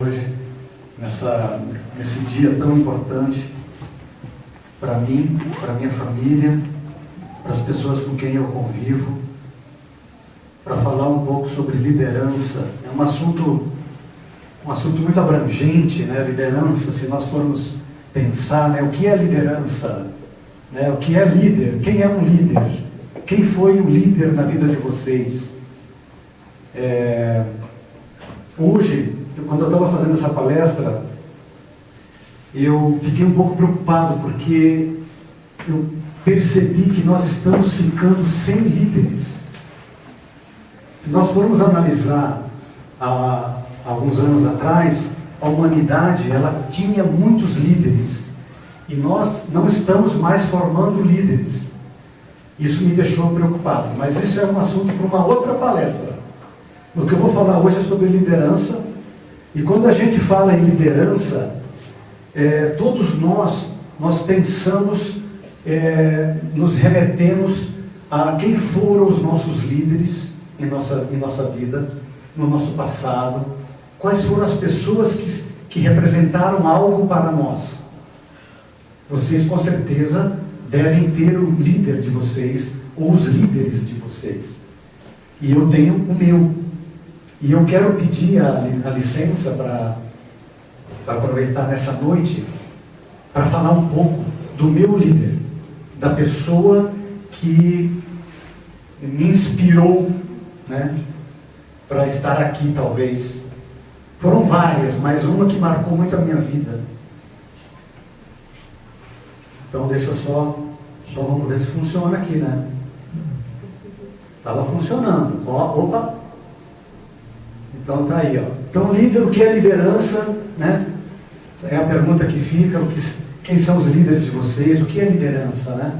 Hoje, nesse dia tão importante para mim, para minha família, para as pessoas com quem eu convivo, para falar um pouco sobre liderança. É um assunto muito abrangente, né? Liderança, se nós formos pensar, né? O que é liderança? Né? O que é líder? Quem é um líder? Quem foi o líder na vida de vocês? Hoje, quando eu estava fazendo essa palestra, eu fiquei um pouco preocupado, porque eu percebi que nós estamos ficando sem líderes. Se nós formos analisar há alguns anos atrás, a humanidade ela tinha muitos líderes, e nós não estamos mais formando líderes. Isso me deixou preocupado, mas isso é um assunto para uma outra palestra. O que eu vou falar hoje é sobre liderança. E quando a gente fala em liderança, todos nós pensamos, nos remetemos a quem foram os nossos líderes em nossa vida, no nosso passado, quais foram as pessoas que representaram algo para nós. Vocês com certeza devem ter o líder de vocês, ou os líderes de vocês. E eu tenho o meu. E eu quero pedir a licença para aproveitar nessa noite para falar um pouco do meu líder, da pessoa que me inspirou, né, para estar aqui, talvez. Foram várias, mas uma que marcou muito a minha vida. Então deixa eu só vamos ver se funciona aqui, né? Estava funcionando. Opa! Então tá aí, ó. Então, líder, o que é liderança, né? É a pergunta que fica, quem são os líderes de vocês, o que é liderança, né?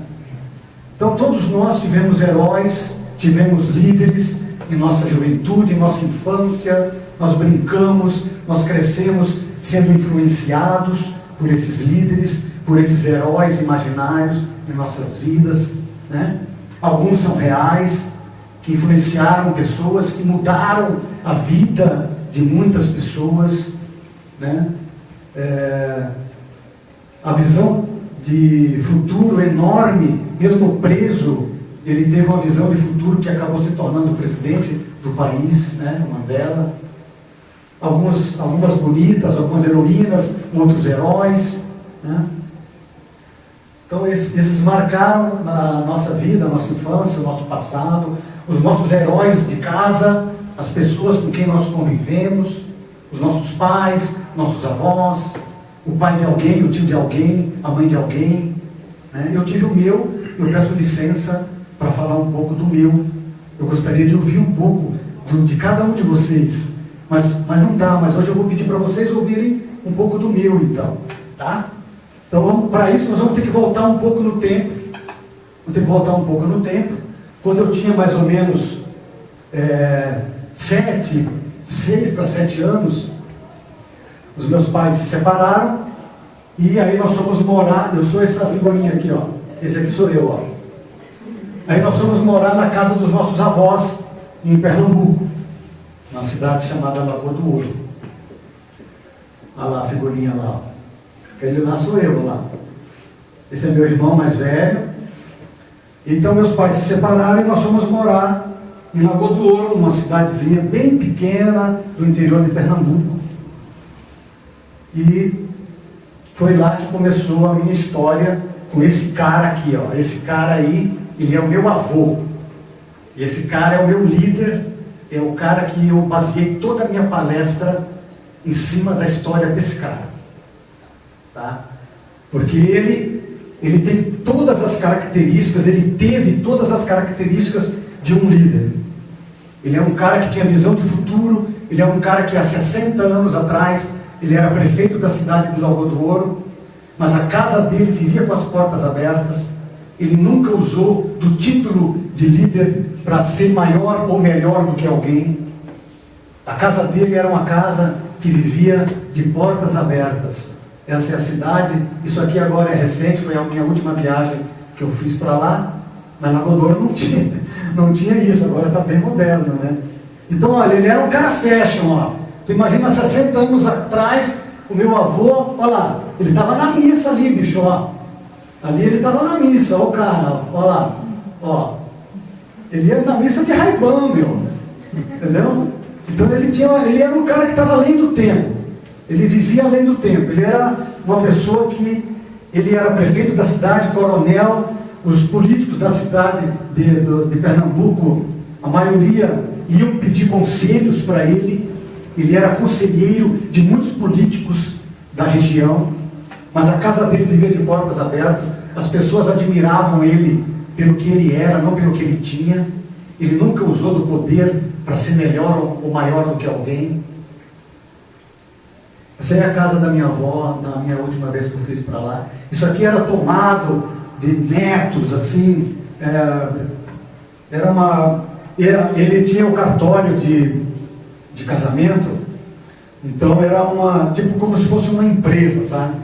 Então, todos nós tivemos heróis, tivemos líderes em nossa juventude, em nossa infância, nós brincamos, nós crescemos sendo influenciados por esses líderes, por esses heróis imaginários em nossas vidas, né? Alguns são reais, que influenciaram pessoas, que mudaram a vida de muitas pessoas, né? A visão de futuro enorme, mesmo preso, ele teve uma visão de futuro que acabou se tornando o presidente do país, né? O Mandela. Algumas bonitas, algumas heroínas, outros heróis, né? Então esses marcaram a nossa vida, a nossa infância, o nosso passado, os nossos heróis de casa, as pessoas com quem nós convivemos, os nossos pais, nossos avós, o pai de alguém, o tio de alguém, a mãe de alguém, né? Eu tive o meu, eu peço licença para falar um pouco do meu. Eu gostaria de ouvir um pouco de cada um de vocês, mas não dá, mas hoje eu vou pedir para vocês ouvirem um pouco do meu, então, tá? Então, para isso, nós vamos ter que voltar um pouco no tempo. Quando eu tinha mais ou menos 6 para 7 anos, os meus pais se separaram, e aí nós fomos morar. Eu sou essa figurinha aqui, ó. Esse aqui sou eu, ó. Aí nós fomos morar na casa dos nossos avós, em Pernambuco, numa cidade chamada Lagoa do Ouro. Olha lá a figurinha lá, ó. Aquele lá sou eu, lá. Esse é meu irmão mais velho. Então meus pais se separaram e nós fomos morar em Lagoa do Ouro, uma cidadezinha bem pequena do interior de Pernambuco. E foi lá que começou a minha história com esse cara aqui, ó. Esse cara aí, ele é o meu avô. E esse cara é o meu líder, é o cara que eu baseei toda a minha palestra em cima da história desse cara. Tá? Porque ele tem todas as características, ele teve todas as características de um líder. Ele é um cara que tinha visão de futuro, ele é um cara que há 60 anos atrás, ele era prefeito da cidade de Lagoa do Ouro, mas a casa dele vivia com as portas abertas. Ele nunca usou do título de líder para ser maior ou melhor do que alguém. A casa dele era uma casa que vivia de portas abertas. Essa é a cidade. Isso aqui agora é recente, foi a minha última viagem que eu fiz para lá. Mas na Lagoa do Ouro não tinha isso, agora está bem moderno, né? Então, olha, ele era um cara fashion, ó. Tu imagina 60 anos atrás, o meu avô, olha lá, ele estava na missa ali, bicho, ó. Ali ele estava na missa, ó o cara, ó lá, ó. Ele ia na missa de Ray-Ban, meu. Entendeu? Então ele era um cara que estava além do tempo. Ele vivia além do tempo. Ele era uma pessoa que, ele era prefeito da cidade, coronel, os políticos da cidade de Pernambuco, a maioria iam pedir conselhos para ele. Ele era conselheiro de muitos políticos da região, mas a casa dele vivia de portas abertas. As pessoas admiravam ele pelo que ele era, não pelo que ele tinha. Ele nunca usou do poder para ser melhor ou maior do que alguém. Essa é a casa da minha avó, na minha última vez que eu fiz para lá. Isso aqui era tomado de netos, assim. Ele tinha o cartório de casamento, então era tipo como se fosse uma empresa, sabe?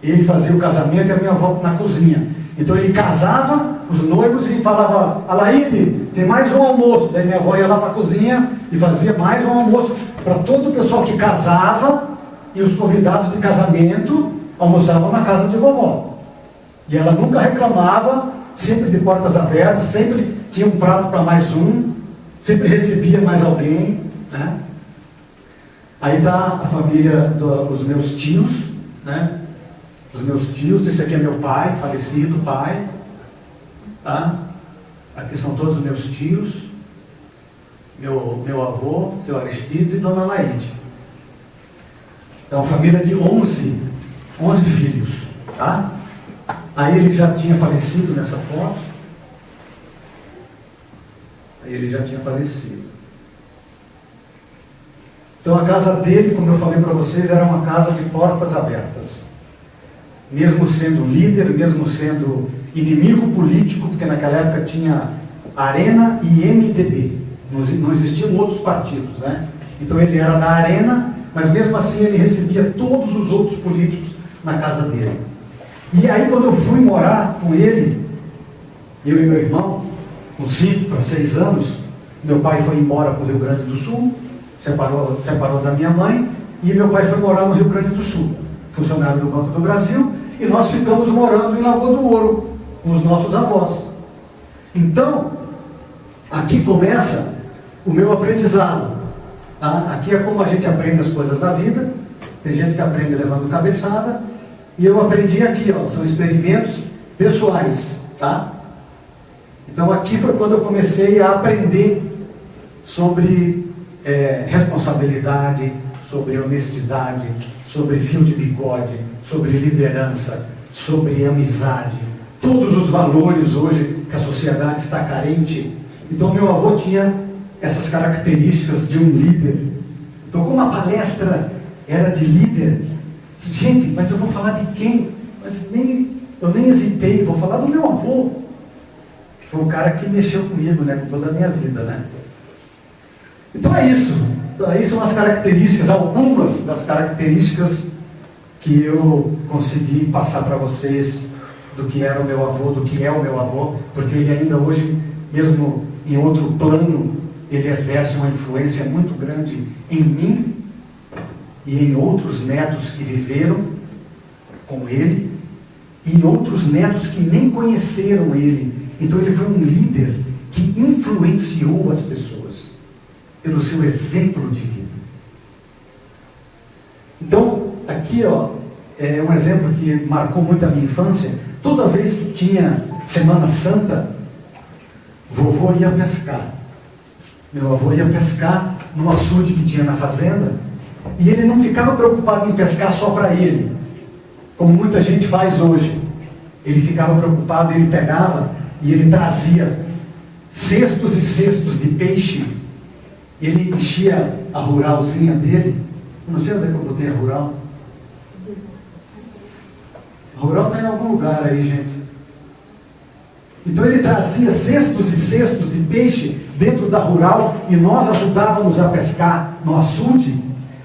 Ele fazia o casamento e a minha avó na cozinha. Então ele casava os noivos e falava: Alaide, tem mais um almoço. Daí minha avó ia lá para a cozinha e fazia mais um almoço para todo o pessoal que casava, e os convidados de casamento almoçavam na casa de vovó. E ela nunca reclamava, sempre de portas abertas, sempre tinha um prato para mais um, sempre recebia mais alguém, né? Aí está a família dos meus tios, né? Os meus tios, esse aqui é meu pai, falecido pai, tá? Aqui são todos os meus tios, meu avô, seu Aristides e dona Laide. Então, família de 11 filhos, tá? Aí ele já tinha falecido nessa foto. Aí ele já tinha falecido. Então a casa dele, como eu falei para vocês, era uma casa de portas abertas. Mesmo sendo líder, mesmo sendo inimigo político, porque naquela época tinha Arena e MDB. Não existiam outros partidos, né? Então ele era da Arena, mas mesmo assim ele recebia todos os outros políticos na casa dele. E aí quando eu fui morar com ele, eu e meu irmão, com 5 para 6 anos, meu pai foi embora para o Rio Grande do Sul, separou da minha mãe, e meu pai foi morar no Rio Grande do Sul, funcionário do Banco do Brasil, e nós ficamos morando em Lagoa do Ouro, com os nossos avós. Então, aqui começa o meu aprendizado. Tá? Aqui é como a gente aprende as coisas da vida. Tem gente que aprende levando cabeçada, e eu aprendi aqui, ó, são experimentos pessoais, tá? Então aqui foi quando eu comecei a aprender sobre responsabilidade, sobre honestidade, sobre fio de bigode, sobre liderança, sobre amizade, todos os valores hoje que a sociedade está carente. Então meu avô tinha essas características de um líder. Então, como a palestra era de líder, gente, mas eu vou falar de quem? Eu nem hesitei, vou falar do meu avô, que foi um cara que mexeu comigo, né, com toda a minha vida, né? Então é isso. Aí são as características, algumas das características que eu consegui passar para vocês do que era o meu avô, do que é o meu avô, porque ele ainda hoje, mesmo em outro plano, ele exerce uma influência muito grande em mim e em outros netos que viveram com ele, e em outros netos que nem conheceram ele. Então ele foi um líder que influenciou as pessoas pelo seu exemplo de vida. Então, aqui ó, é um exemplo que marcou muito a minha infância. Toda vez que tinha Semana Santa, vovô ia pescar. Meu avô ia pescar no açude que tinha na fazenda, e ele não ficava preocupado em pescar só para ele, como muita gente faz hoje. Ele ficava preocupado, ele pegava e ele trazia cestos e cestos de peixe, e ele enchia a ruralzinha dele. Eu não sei onde é que eu botei a rural. A rural está em algum lugar aí, gente. Então ele trazia cestos e cestos de peixe dentro da rural, e nós ajudávamos a pescar no açude,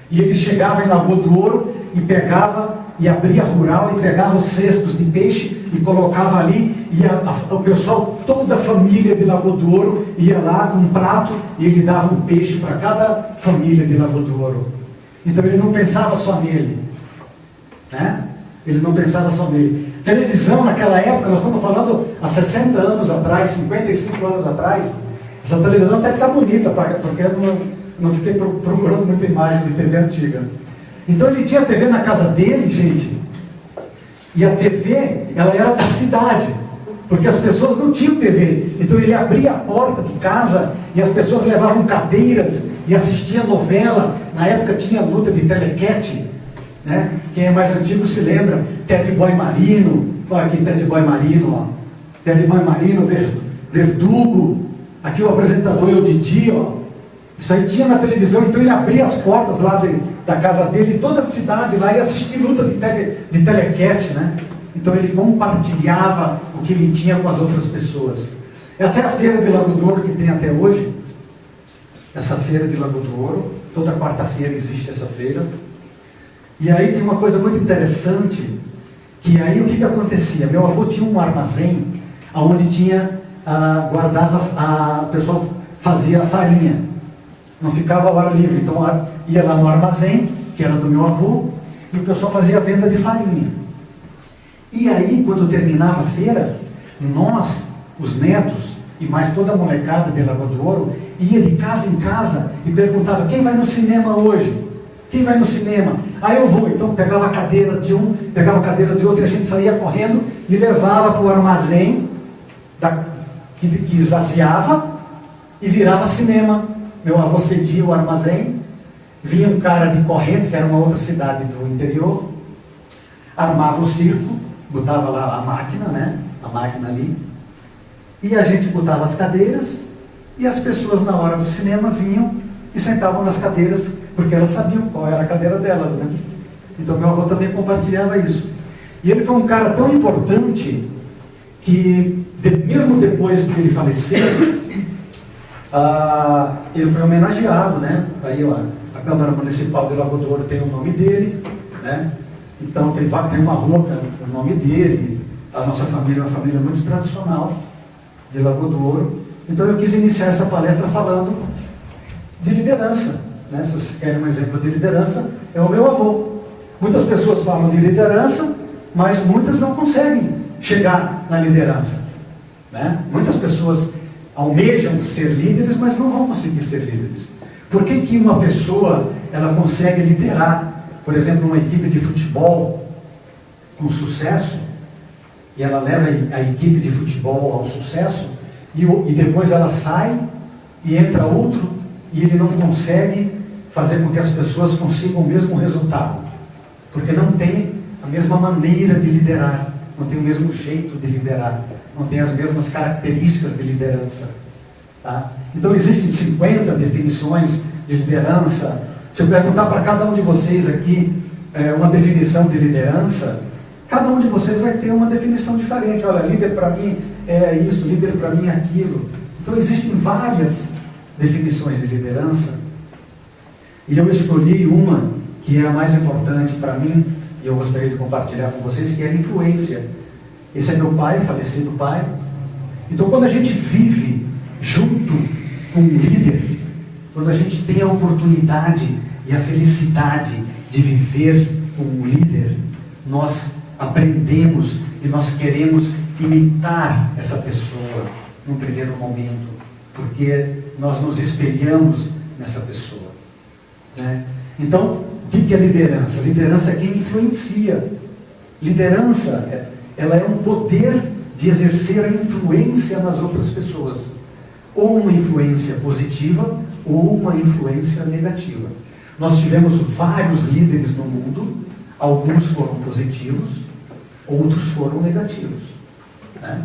e ele chegava em Lagoa do Ouro e pegava e abria a rural e pegava os cestos de peixe e colocava ali, e o pessoal, toda a família de Lagoa do Ouro ia lá com um prato, e ele dava um peixe para cada família de Lagoa do Ouro. Então ele não pensava só nele, né? Ele não pensava só nele. Televisão naquela época, nós estamos falando há 60 anos atrás, 55 anos atrás, essa televisão até que está bonita, porque eu não fiquei procurando muita imagem de TV antiga. Então ele tinha a TV na casa dele, gente, e a TV, ela era da cidade, porque as pessoas não tinham TV. Então ele abria a porta de casa e as pessoas levavam cadeiras e assistiam novela. Na época tinha luta de telequete, né? Quem é mais antigo se lembra, Ted Boy Marino, olha aqui Ted Boy Marino, ó. Ted Boy Marino, Verdugo, aqui o apresentador é o Didi, ó. Isso aí tinha na televisão, então ele abria as portas lá da casa dele, e toda a cidade lá ia assistir luta de telequete, né? Então ele compartilhava o que ele tinha com as outras pessoas. Essa é a feira de Lago do Ouro que tem até hoje. Essa feira de Lago do Ouro, toda quarta-feira existe essa feira. E aí tem uma coisa muito interessante, que aí o que acontecia? Meu avô tinha um armazém, onde tinha, o pessoal fazia farinha, não ficava ao ar livre, então ia lá no armazém, que era do meu avô, e o pessoal fazia venda de farinha. E aí, quando terminava a feira, nós, os netos, e mais toda a molecada de Lagoa do Ouro, ia de casa em casa e perguntava: quem vai no cinema hoje? Quem vai no cinema? Ah, eu vou. Então pegava a cadeira de um, pegava a cadeira de outro, e a gente saía correndo e levava para o armazém que esvaziava e virava cinema. Meu avô cedia o armazém, vinha um cara de Correntes, que era uma outra cidade do interior, armava o circo, botava lá a máquina, né? A máquina ali, e a gente botava as cadeiras, e as pessoas na hora do cinema vinham e sentavam nas cadeiras, porque elas sabiam qual era a cadeira delas, né? Então meu avô também compartilhava isso. E ele foi um cara tão importante que, mesmo depois que ele faleceu, ele foi homenageado, né? Aí ó, a Câmara Municipal de Lagoa do Ouro tem o nome dele, né? Então tem uma rua com o nome dele. A nossa família é uma família muito tradicional de Lagoa do Ouro. Então eu quis iniciar essa palestra falando de liderança, né? Se vocês querem um exemplo de liderança, é o meu avô. Muitas pessoas falam de liderança, mas muitas não conseguem chegar na liderança, né? Muitas pessoas almejam ser líderes, mas não vão conseguir ser líderes. Por que uma pessoa ela consegue liderar, por exemplo, uma equipe de futebol com sucesso, e ela leva a equipe de futebol ao sucesso, e depois ela sai e entra outro, e ele não consegue fazer com que as pessoas consigam o mesmo resultado, porque não tem a mesma maneira de liderar, não tem o mesmo jeito de liderar, não tem as mesmas características de liderança, tá? Então existem 50 definições de liderança. Se eu perguntar para cada um de vocês aqui uma definição de liderança, cada um de vocês vai ter uma definição diferente. Olha, líder para mim é isso, líder para mim é aquilo. Então existem várias definições de liderança, e eu escolhi uma que é a mais importante para mim, e eu gostaria de compartilhar com vocês, que é a influência. Esse é meu pai, falecido pai. Então quando a gente vive junto com um líder, quando a gente tem a oportunidade e a felicidade de viver com um líder, nós aprendemos e nós queremos imitar essa pessoa num primeiro momento, porque nós nos espelhamos nessa pessoa, né? Então, o que é liderança? Liderança é quem influencia. Liderança, ela é um poder de exercer a influência nas outras pessoas, ou uma influência positiva ou uma influência negativa. Nós tivemos vários líderes no mundo, alguns foram positivos, outros foram negativos, né?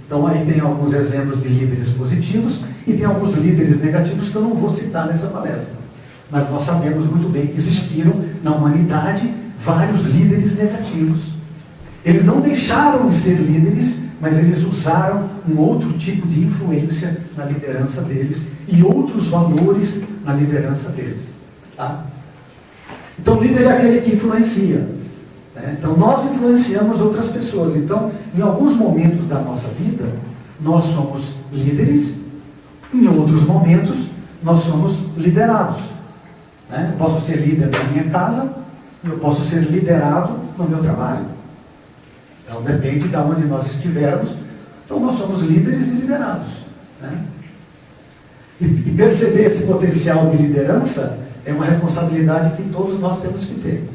Então aí tem alguns exemplos de líderes positivos e tem alguns líderes negativos que eu não vou citar nessa palestra, mas nós sabemos muito bem que existiram na humanidade vários líderes negativos. Eles não deixaram de ser líderes, mas eles usaram um outro tipo de influência na liderança deles e outros valores na liderança deles, tá? Então, líder é aquele que influencia, né? Então, nós influenciamos outras pessoas. Então, em alguns momentos da nossa vida, nós somos líderes, em outros momentos, nós somos liderados. né? Eu posso ser líder da minha casa, eu posso ser liderado no meu trabalho. Então depende de onde nós estivermos. Então nós somos líderes e liderados, né? E perceber esse potencial de liderança é uma responsabilidade que todos nós temos que ter.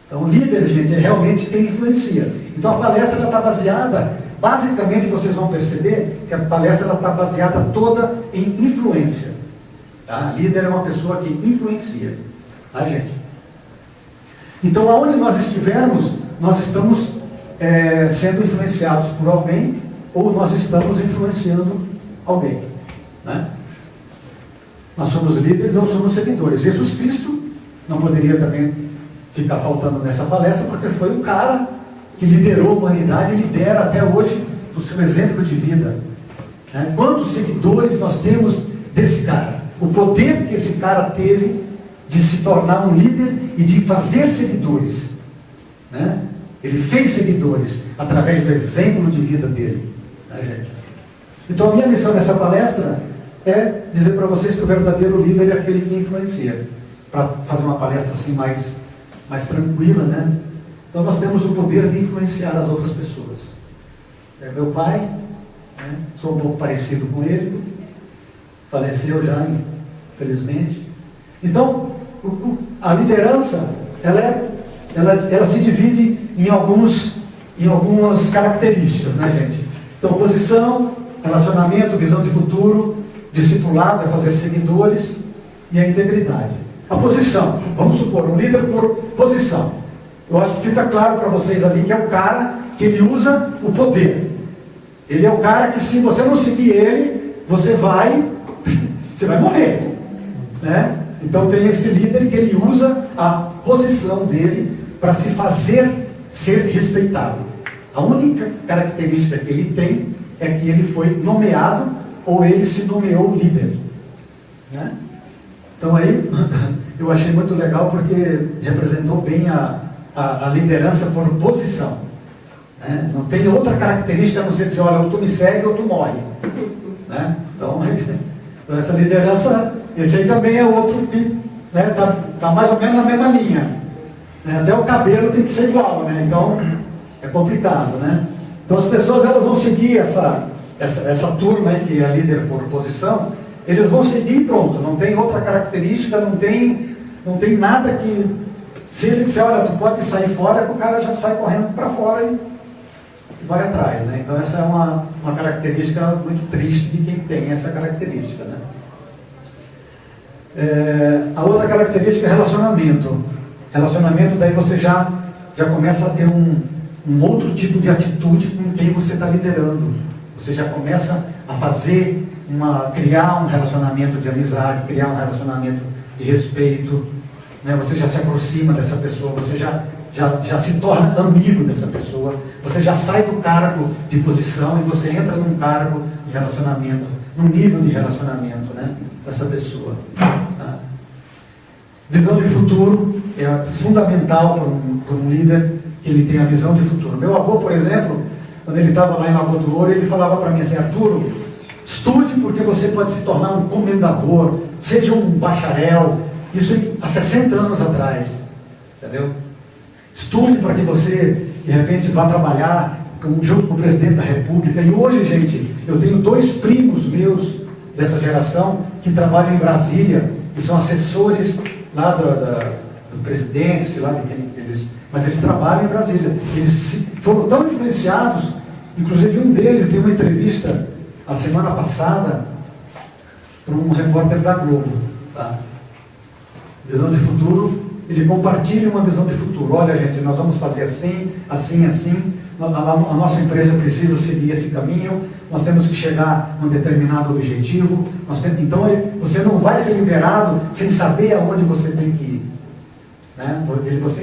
Então, líder, gente, é realmente quem influencia. Então, a palestra está baseada, basicamente, vocês vão perceber que a palestra está baseada toda em influência. Tá? Líder é uma pessoa que influencia. Tá, gente? Então, aonde nós estivermos, nós estamos sendo influenciados por alguém ou nós estamos influenciando alguém. Né? Nós somos líderes ou somos seguidores. Jesus Cristo não poderia também ficar faltando nessa palestra, porque foi o cara que liderou a humanidade e lidera até hoje o seu exemplo de vida. Né? Quantos seguidores nós temos desse cara? O poder que esse cara teve de se tornar um líder e de fazer seguidores. Né? Ele fez seguidores através do exemplo de vida dele. Né, gente? Então a minha missão nessa palestra é dizer para vocês que o verdadeiro líder é aquele que influencia. Para fazer uma palestra assim mais tranquila, né? Então nós temos o poder de influenciar as outras pessoas. Meu pai, né? Sou um pouco parecido com ele, faleceu já, infelizmente. Então, a liderança, ela se divide em algumas características, né, gente? Então, posição, relacionamento, visão de futuro, discipulado, é fazer seguidores, e a integridade. A posição, vamos supor, um líder por posição. Eu acho que fica claro para vocês ali que é o cara que ele usa o poder. Ele é o cara que, se você não seguir ele, você vai morrer. Né? Então tem esse líder que ele usa a posição dele para se fazer ser respeitado. A única característica que ele tem é que ele foi nomeado ou ele se nomeou líder. Né? Então aí eu achei muito legal porque representou bem a liderança por posição. Né? Não tem outra característica a não ser dizer, olha, ou tu me segue ou tu morre. Né? Então essa liderança, esse aí também é outro que está mais ou menos na mesma linha. Né? Até o cabelo tem que ser igual, né? Então é complicado. Né? Então as pessoas elas vão seguir essa turma aí que é líder por posição, eles vão seguir e pronto, não tem outra característica, não tem nada que, se ele disser, olha, tu pode sair fora, que o cara já sai correndo para fora e vai atrás, né? Então essa é uma característica muito triste de quem tem essa característica, né? A outra característica é relacionamento. Relacionamento, daí você já começa a ter um outro tipo de atitude com quem você está liderando. Você já começa a criar um relacionamento de amizade, criar um relacionamento de respeito, né? Você já se aproxima dessa pessoa, você já se torna amigo dessa pessoa, você já sai do cargo de posição e você entra num cargo de relacionamento, num nível de relacionamento, né, com essa pessoa. Tá? Visão de futuro é fundamental para um líder que ele tenha visão de futuro. Meu avô, por exemplo, quando ele estava lá em Lagoa do Ouro, ele falava para mim assim, Arturo, estude porque você pode se tornar um comendador, seja um bacharel, isso há 60 anos atrás, entendeu? Estude para que você, de repente, vá trabalhar junto com o presidente da República. E hoje, gente, eu tenho 2 primos meus dessa geração que trabalham em Brasília, que são assessores lá do presidente, sei lá de quem eles... Mas eles trabalham em Brasília. Eles foram tão influenciados, inclusive um deles deu uma entrevista a semana passada para um repórter da Globo. Tá? Visão de futuro, ele compartilha uma visão de futuro. Olha, gente, nós vamos fazer assim, assim, assim. A nossa empresa precisa seguir esse caminho. Nós temos que chegar a um determinado objetivo. Então, você não vai ser liderado sem saber aonde você tem que ir. Né?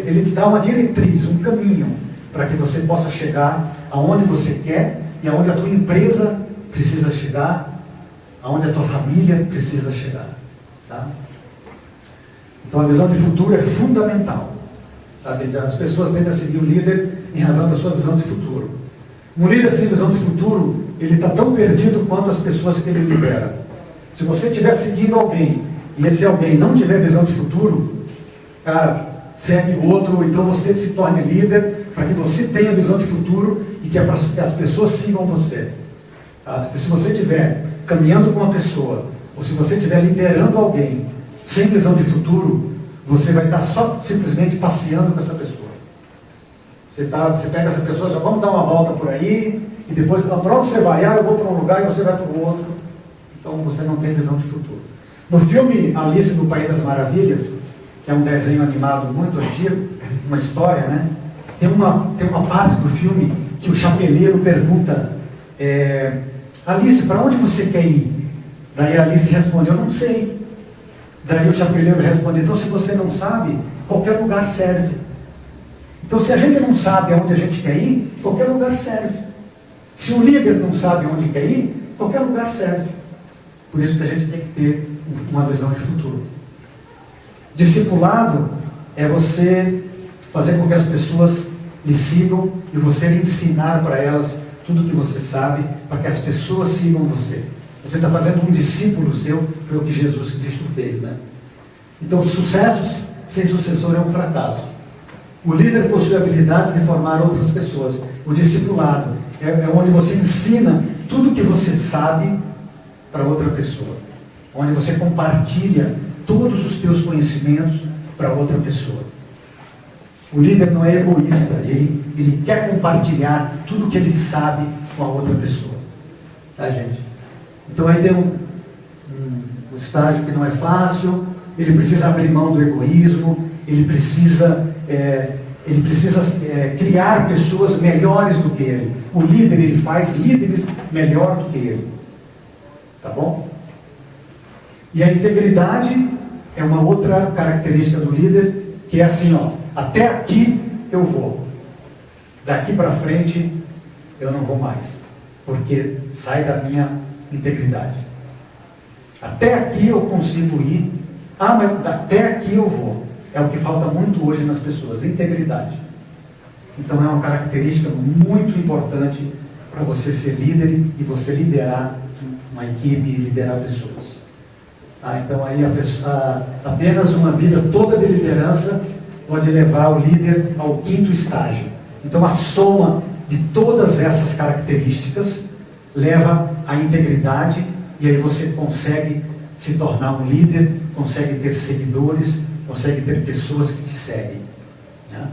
Ele te dá uma diretriz, um caminho, para que você possa chegar aonde você quer e aonde a tua empresa precisa chegar, aonde a tua família precisa chegar. Tá? Então a visão de futuro é fundamental. Sabe? As pessoas tendem a seguir o líder em razão da sua visão de futuro. Um líder sem visão de futuro, ele está tão perdido quanto as pessoas que ele lidera. Se você estiver seguindo alguém e esse alguém não tiver visão de futuro, cara, segue o outro, então você se torne líder, para que você tenha visão de futuro e que as pessoas sigam você. Tá? Porque se você estiver caminhando com uma pessoa, ou se você estiver liderando alguém sem visão de futuro, você vai estar só simplesmente passeando com essa pessoa. Você pega essa pessoa, já vamos dar uma volta por aí, e depois, para onde você vai? Eu vou para um lugar e você vai para o outro. Então você não tem visão de futuro. No filme Alice no País das Maravilhas, que é um desenho animado muito antigo, uma história, né? Tem uma parte do filme que o chapeleiro pergunta, Alice, para onde você quer ir? Daí a Alice respondeu, não sei. Daí o chapeleiro responde, então se você não sabe, qualquer lugar serve. Então se a gente não sabe aonde a gente quer ir, qualquer lugar serve. Se o líder não sabe aonde quer ir, qualquer lugar serve. Por isso que a gente tem que ter uma visão de futuro. Discipulado é você fazer com que as pessoas lhe sigam e você ensinar para elas tudo que você sabe, para que as pessoas sigam você. Você está fazendo um discípulo seu, foi o que Jesus Cristo fez, né? Então, sucessos sem sucessor é um fracasso. O líder possui habilidades de formar outras pessoas. O discipulado é onde você ensina tudo que você sabe para outra pessoa. Onde você compartilha todos os teus conhecimentos para outra pessoa. O líder não é egoísta, ele quer compartilhar tudo que ele sabe com a outra pessoa. Tá, gente? Então aí tem um estágio que não é fácil, ele precisa abrir mão do egoísmo, ele precisa criar pessoas melhores do que ele. O líder, ele faz líderes melhor do que ele. Tá bom? E a integridade é uma outra característica do líder, que é assim, ó, até aqui eu vou. Daqui para frente eu não vou mais, porque sai da minha integridade. Até aqui eu consigo ir, mas até aqui eu vou. É o que falta muito hoje nas pessoas, integridade. Então é uma característica muito importante para você ser líder e você liderar uma equipe e liderar pessoas. Então aí apenas uma vida toda de liderança pode levar o líder ao 5º estágio. Então a soma de todas essas características leva à integridade, e aí você consegue se tornar um líder, consegue ter seguidores, consegue ter pessoas que te seguem. Né?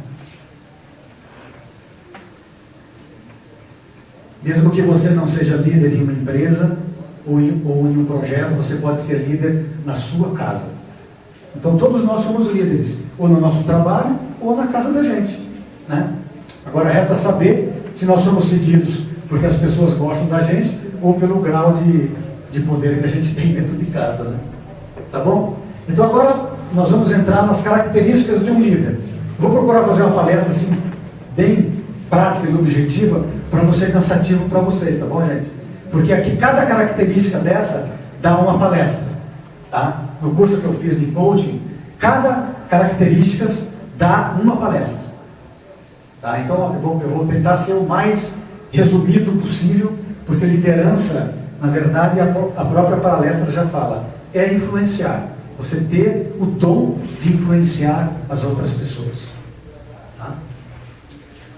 Mesmo que você não seja líder em uma empresa ou em um projeto, você pode ser líder na sua casa. Então todos nós somos líderes, ou no nosso trabalho, ou na casa da gente. Né? Agora resta saber se nós somos seguidos porque as pessoas gostam da gente, ou pelo grau de poder que a gente tem dentro de casa. Né? Tá bom? Então agora nós vamos entrar nas características de um líder. Vou procurar fazer uma palestra assim, bem prática e objetiva, para não ser cansativo para vocês, tá bom, gente? Porque aqui cada característica dessa dá uma palestra. Tá? No curso que eu fiz de coaching, cada característica dá uma palestra. Tá? Então eu vou tentar ser o mais resumido possível, porque liderança, na verdade, a própria palestra já fala, é influenciar. Você ter o dom de influenciar as outras pessoas. Tá?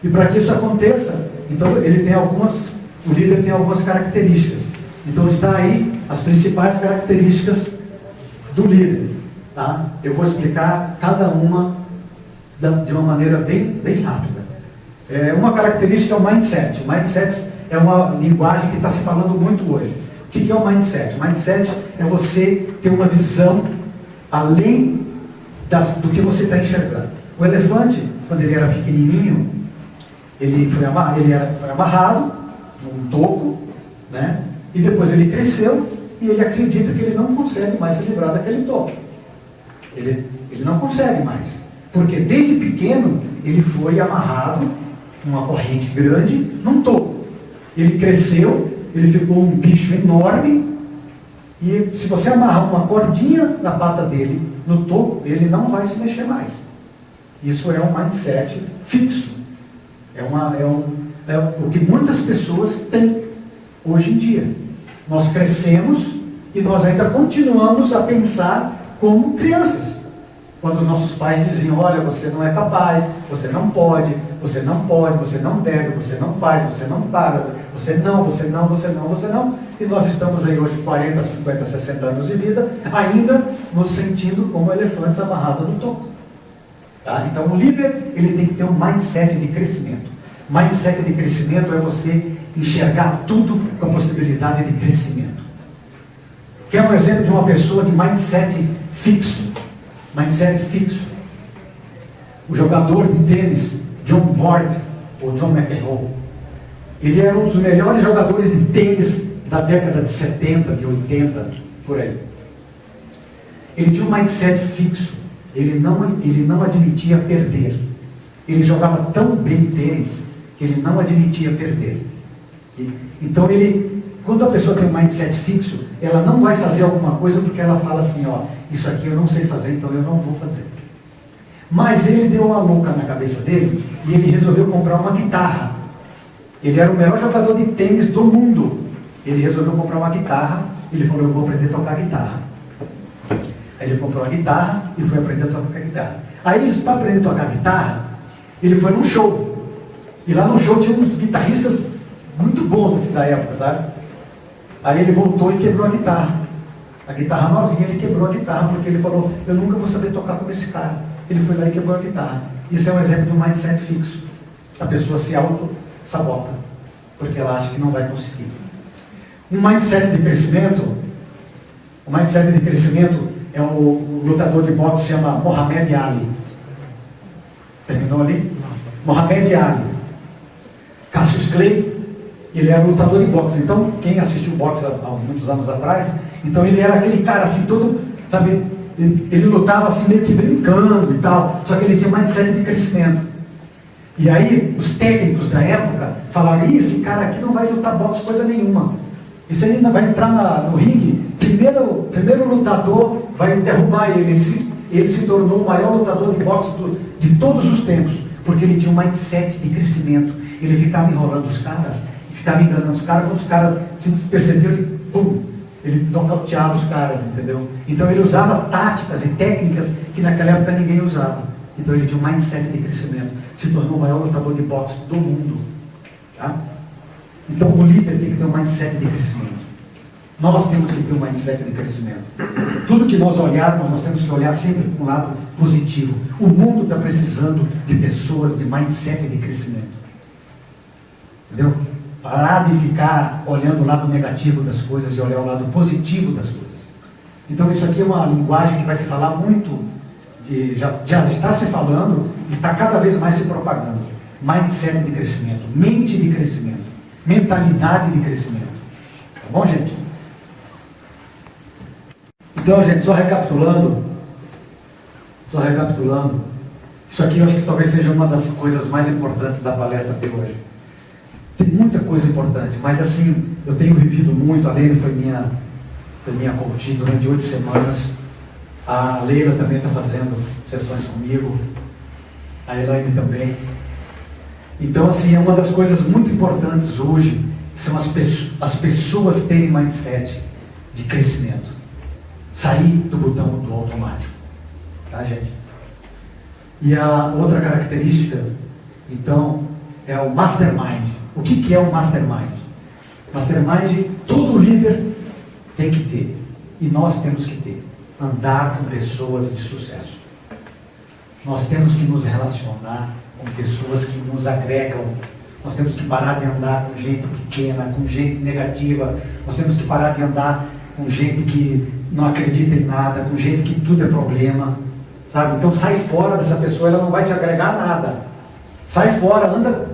E para que isso aconteça, então o líder tem algumas características. Então está aí as principais características do líder. Tá? Eu vou explicar cada uma de uma maneira bem rápida. Uma característica é o mindset. O mindset é uma linguagem que está se falando muito hoje. O que é o mindset? O mindset é você ter uma visão além do que você está enxergando. O elefante, quando ele era pequenininho, ele foi amarrado num toco, né? E depois ele cresceu e ele acredita que ele não consegue mais se livrar daquele toco. Ele não consegue mais, porque desde pequeno ele foi amarrado numa corrente grande num toco. Ele cresceu, ele ficou um bicho enorme, e se você amarrar uma cordinha na pata dele no toco, ele não vai se mexer mais. Isso é um mindset fixo. É o que muitas pessoas têm hoje em dia. Nós crescemos e nós ainda continuamos a pensar como crianças. Quando os nossos pais diziam, olha, você não é capaz, você não pode, você não pode, você não deve, você não faz, você não para, você não, você não, você não, você não. E nós estamos aí hoje 40, 50, 60 anos de vida, ainda nos sentindo como elefantes amarrados no toco. Tá? Então o líder, ele tem que ter um mindset de crescimento. Mindset de crescimento é você enxergar tudo com a possibilidade de crescimento. Quer um exemplo de uma pessoa de mindset fixo? Mindset fixo. O jogador de tênis John Borg, ou John McEnroe, ele era um dos melhores jogadores de tênis da década de 70, de 80, por aí. Ele tinha um mindset fixo. Ele não admitia perder. Ele jogava tão bem tênis que ele não admitia perder. Então quando a pessoa tem um mindset fixo, ela não vai fazer alguma coisa porque ela fala assim, ó, isso aqui eu não sei fazer, então eu não vou fazer. Mas ele deu uma louca na cabeça dele e ele resolveu comprar uma guitarra. Ele era o melhor jogador de tênis do mundo. Ele resolveu comprar uma guitarra. Ele falou, eu vou aprender a tocar guitarra. Aí ele comprou a guitarra e foi aprender a tocar guitarra. Aí, para aprender a tocar guitarra, ele foi num show. E lá no show tinha uns guitarristas muito bons assim da época, sabe? Aí ele voltou e quebrou a guitarra. A guitarra novinha, ele quebrou a guitarra, porque ele falou, eu nunca vou saber tocar como esse cara. Ele foi lá e quebrou a guitarra. Isso é um exemplo do mindset fixo. A pessoa se auto-sabota, porque ela acha que não vai conseguir. Um mindset de crescimento, é o lutador de boxe, chama Muhammad Ali. Terminou ali? Muhammad Ali. Cassius Clay, ele era lutador de boxe. Então, quem assistiu boxe há muitos anos atrás, então ele era aquele cara assim, todo, sabe, ele lutava assim meio que brincando e tal, só que ele tinha mindset de crescimento. E aí, os técnicos da época falaram, esse cara aqui não vai lutar boxe coisa nenhuma. Isso aí ainda vai entrar no ringue, primeiro lutador vai derrubar ele. Ele se tornou o maior lutador de boxe de todos os tempos, porque ele tinha um mindset de crescimento. Ele ficava enrolando os caras, ficava enganando os caras, quando os caras se perceberam, ele nocauteava os caras, entendeu? Então ele usava táticas e técnicas que naquela época ninguém usava. Então ele tinha um mindset de crescimento, se tornou o maior lutador de boxe do mundo. Tá? Então o líder tem que ter um mindset de crescimento. Nós temos que ter um mindset de crescimento. Tudo que nós olharmos, nós temos que olhar sempre com um lado positivo. O mundo está precisando de pessoas de mindset de crescimento. Entendeu? Parar de ficar olhando o lado negativo das coisas e olhar o lado positivo das coisas. Então isso aqui é uma linguagem que vai se falar muito, já está se falando e está cada vez mais se propagando. Mindset de crescimento, mente de crescimento, mentalidade de crescimento. Tá bom, gente? Então, gente, só recapitulando, isso aqui eu acho que talvez seja uma das coisas mais importantes da palestra de hoje. Tem muita coisa importante, mas assim, eu tenho vivido muito. A Leila foi minha coach durante 8 semanas. A Leila também está fazendo sessões comigo. A Elaine também. Então, assim, é uma das coisas muito importantes hoje, são as pessoas terem mindset de crescimento. Sair do botão do automático. Tá, gente? E a outra característica, então, é o mastermind. O que é o mastermind? Mastermind, todo líder tem que ter. E nós temos que ter. Andar com pessoas de sucesso. Nós temos que nos relacionar com pessoas que nos agregam. Nós temos que parar de andar com gente pequena, com gente negativa. Nós temos que parar de andar com gente que não acredita em nada, com gente que tudo é problema. Sabe? Então sai fora dessa pessoa, ela não vai te agregar nada. Sai fora, anda,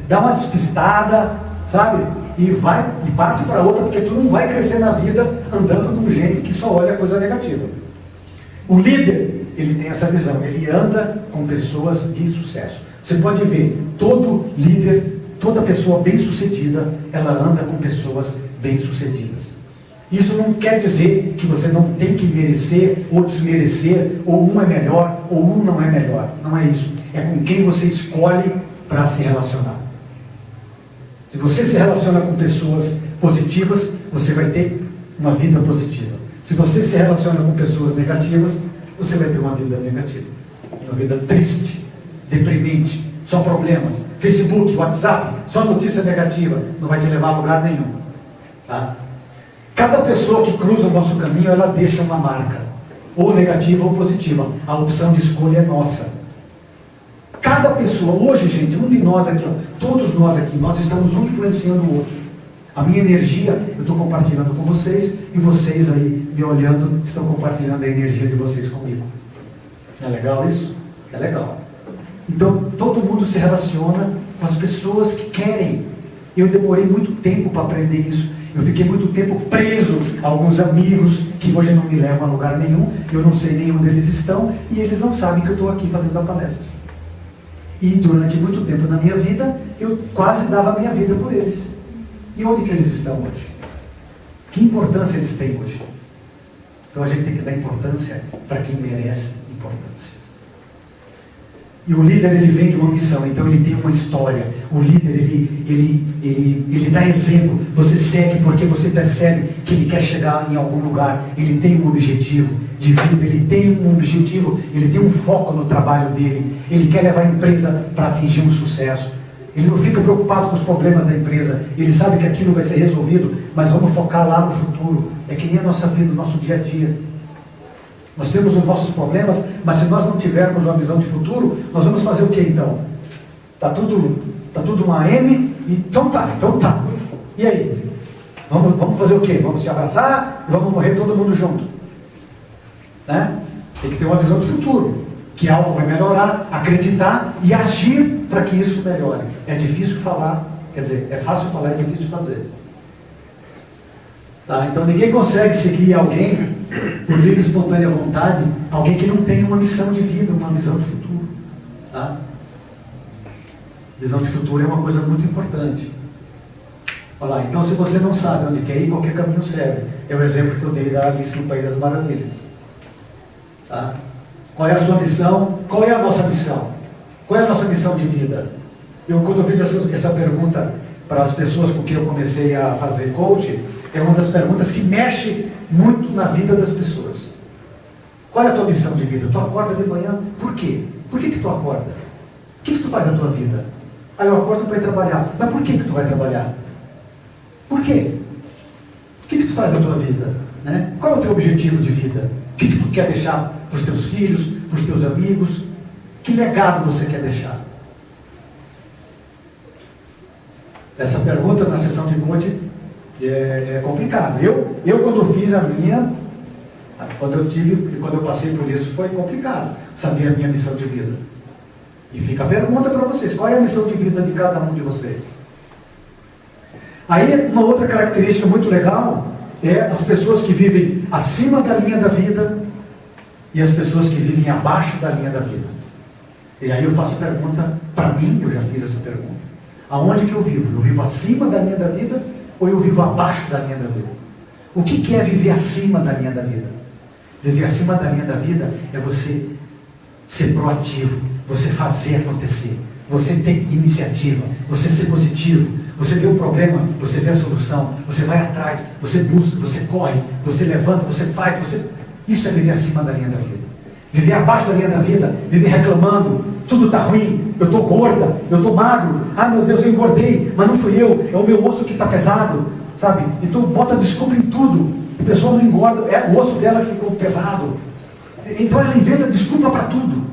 dá uma despistada, sabe? E vai e parte para outra, porque tu não vai crescer na vida andando com gente que só olha coisa negativa. O líder, ele tem essa visão, ele anda com pessoas de sucesso. Você pode ver, todo líder, toda pessoa bem-sucedida, ela anda com pessoas bem-sucedidas. Isso não quer dizer que você não tem que merecer ou desmerecer, ou um é melhor ou um não é melhor. Não é isso. É com quem você escolhe para se relacionar. Se você se relaciona com pessoas positivas, você vai ter uma vida positiva. Se você se relaciona com pessoas negativas, você vai ter uma vida negativa, uma vida triste, deprimente, só problemas. Facebook, WhatsApp, só notícia negativa, não vai te levar a lugar nenhum. Tá? Cada pessoa que cruza o nosso caminho, ela deixa uma marca, ou negativa ou positiva. A opção de escolha é nossa. Cada pessoa, hoje, gente, um de nós aqui, ó, todos nós aqui, nós estamos um influenciando o outro. A minha energia, eu estou compartilhando com vocês, e vocês aí, me olhando, estão compartilhando a energia de vocês comigo. É legal isso? É legal. Então, todo mundo se relaciona com as pessoas que querem. Eu demorei muito tempo para aprender isso. Eu fiquei muito tempo preso a alguns amigos que hoje não me levam a lugar nenhum. Eu não sei nem onde eles estão, e eles não sabem que eu estou aqui fazendo a palestra. E durante muito tempo na minha vida, eu quase dava a minha vida por eles. E onde que eles estão hoje? Que importância eles têm hoje? Então a gente tem que dar importância para quem merece importância. E o líder, ele vem de uma missão, então ele tem uma história. O líder, ele dá exemplo. Você segue porque você percebe que ele quer chegar em algum lugar. Ele tem um objetivo de vida, ele tem um objetivo, ele tem um foco no trabalho dele. Ele quer levar a empresa para atingir um sucesso. Ele não fica preocupado com os problemas da empresa. Ele sabe que aquilo vai ser resolvido, mas vamos focar lá no futuro. É que nem a nossa vida, o nosso dia a dia. Nós temos os nossos problemas, mas se nós não tivermos uma visão de futuro, nós vamos fazer o que então? Tá tudo uma M, então tá. E aí? Vamos fazer o quê? Vamos se abraçar e vamos morrer todo mundo junto. Né? Tem que ter uma visão de futuro, que algo vai melhorar, acreditar e agir para que isso melhore. É difícil falar, quer dizer, é fácil falar, é difícil fazer. Tá? Então ninguém consegue seguir alguém por livre e espontânea vontade, alguém que não tem uma missão de vida, uma visão de futuro. Tá? Visão de futuro é uma coisa muito importante. Olha lá, então se você não sabe onde quer ir, qualquer caminho serve. É o exemplo que eu dei da Alice no País das Maravilhas. Tá? Qual é a sua missão? Qual é a nossa missão? Qual é a nossa missão de vida? Quando eu fiz essa pergunta para as pessoas com quem eu comecei a fazer coaching, é uma das perguntas que mexe muito na vida das pessoas. Qual é a tua missão de vida? Tu acorda de manhã, por quê? Por que tu acorda? O que tu faz na tua vida? Eu acordo para ir trabalhar. Mas por que tu vai trabalhar? Por quê? O que tu faz na tua vida? Né? Qual é o teu objetivo de vida? O que tu quer deixar para os teus filhos, para os teus amigos? Que legado você quer deixar? Essa pergunta na sessão de coaching é complicada. Eu quando fiz a minha, quando eu passei por isso, foi complicado saber a minha missão de vida. E fica a pergunta para vocês: qual é a missão de vida de cada um de vocês? Aí, uma outra característica muito legal é as pessoas que vivem acima da linha da vida e as pessoas que vivem abaixo da linha da vida. E aí eu faço a pergunta para mim, eu já fiz essa pergunta: aonde que eu vivo? Eu vivo acima da linha da vida ou eu vivo abaixo da linha da vida? O que é viver acima da linha da vida? Viver acima da linha da vida é você ser proativo, você fazer acontecer, você ter iniciativa, você ser positivo, você vê o problema, você vê a solução, você vai atrás, você busca, você corre, você levanta, você faz, isso é viver acima da linha da vida. Viver abaixo da linha da vida, viver reclamando, tudo está ruim, eu estou gorda, eu estou magro, meu Deus, eu engordei, mas não fui eu, é o meu osso que está pesado, sabe? Então bota desculpa em tudo, a pessoa não engorda, é o osso dela que ficou pesado. Então ela inventa desculpa para tudo,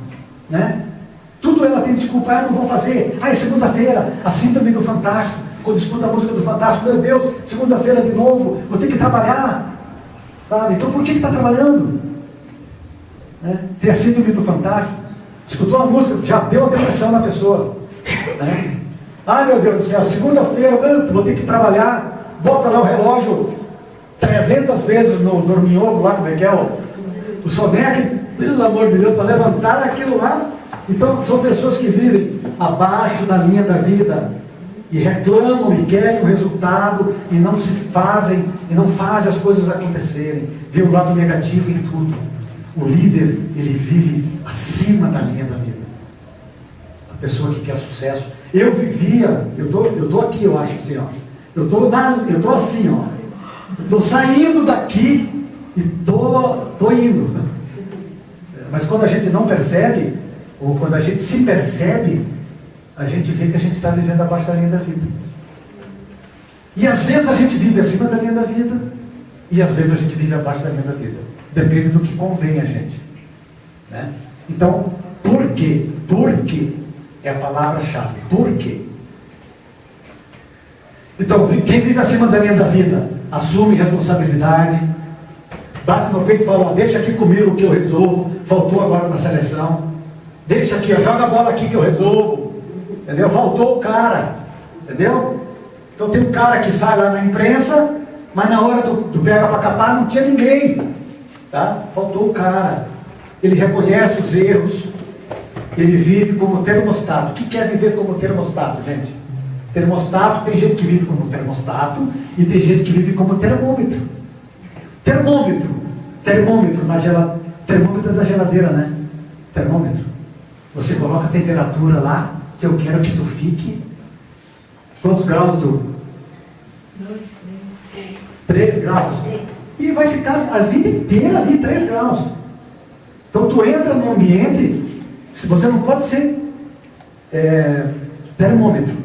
né? Tudo ela tem desculpa, eu não vou fazer, é segunda-feira, a síndrome do Fantástico, quando escuta a música do Fantástico, meu Deus, segunda-feira de novo, vou ter que trabalhar, sabe? Então por que está trabalhando? Tem a síndrome do Fantástico, escutou a música, já deu a depressão na pessoa, né? Meu Deus do céu, segunda-feira, vou ter que trabalhar, bota lá o relógio 300 vezes no dorminhoco lá, como é que é o soneca, pelo amor de Deus, para levantar aquilo lá. Então são pessoas que vivem abaixo da linha da vida e reclamam e querem o resultado e não fazem as coisas acontecerem, vê o lado negativo em tudo. O líder, ele vive acima da linha da vida. A pessoa que quer sucesso. Eu vivia, eu tô aqui, eu acho assim, ó. Eu tô assim, ó. Eu tô saindo daqui e tô indo. Mas quando a gente não percebe, ou quando a gente se percebe, a gente vê que a gente está vivendo abaixo da linha da vida. E às vezes a gente vive acima da linha da vida, e às vezes a gente vive abaixo da linha da vida. Depende do que convém a gente. Né? Então, por quê? Por quê? É a palavra-chave. Por quê? Então, quem vive acima da linha da vida, assume responsabilidade, bate no peito e fala, ó, deixa aqui comigo que eu resolvo, faltou agora na seleção, deixa aqui, ó, joga a bola aqui que eu resolvo, entendeu? Faltou o cara, entendeu? Então tem um cara que sai lá na imprensa, mas na hora do pega para capar não tinha ninguém, tá? Faltou o cara, ele reconhece os erros, ele vive como termostato. O que quer viver como termostato, gente? Termostato, tem gente que vive como termostato e tem gente que vive como termômetro. Termômetro termômetro da geladeira, né? Termômetro. Você coloca a temperatura lá, se eu quero que tu fique. Quantos graus tu? 3 graus. E vai ficar a vida inteira ali, 3 graus. Então tu entra num ambiente, se você não pode ser termômetro.